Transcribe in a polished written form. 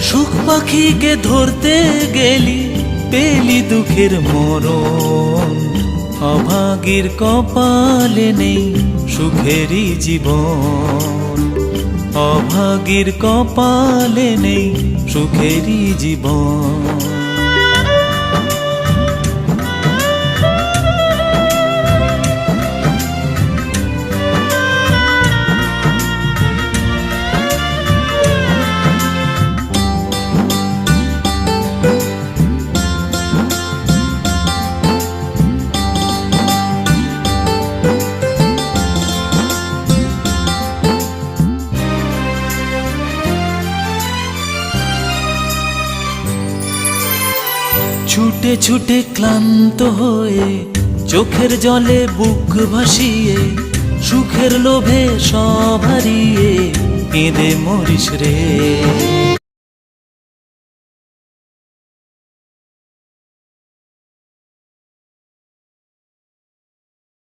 সুখ পাখিকে ধরতে গেলি পেলি দুঃখের মরণ। অভাগীর কপালে নেই সুখেরই জীবন, অভাগীর কপালে নেই সুখেরই জীবন। ছুটে ছুটে ক্লান্ত হয়ে চোখের জলে বুক ভাসিয়ে সুখের লোভে সব হারিয়ে কেঁদে মরিস রে।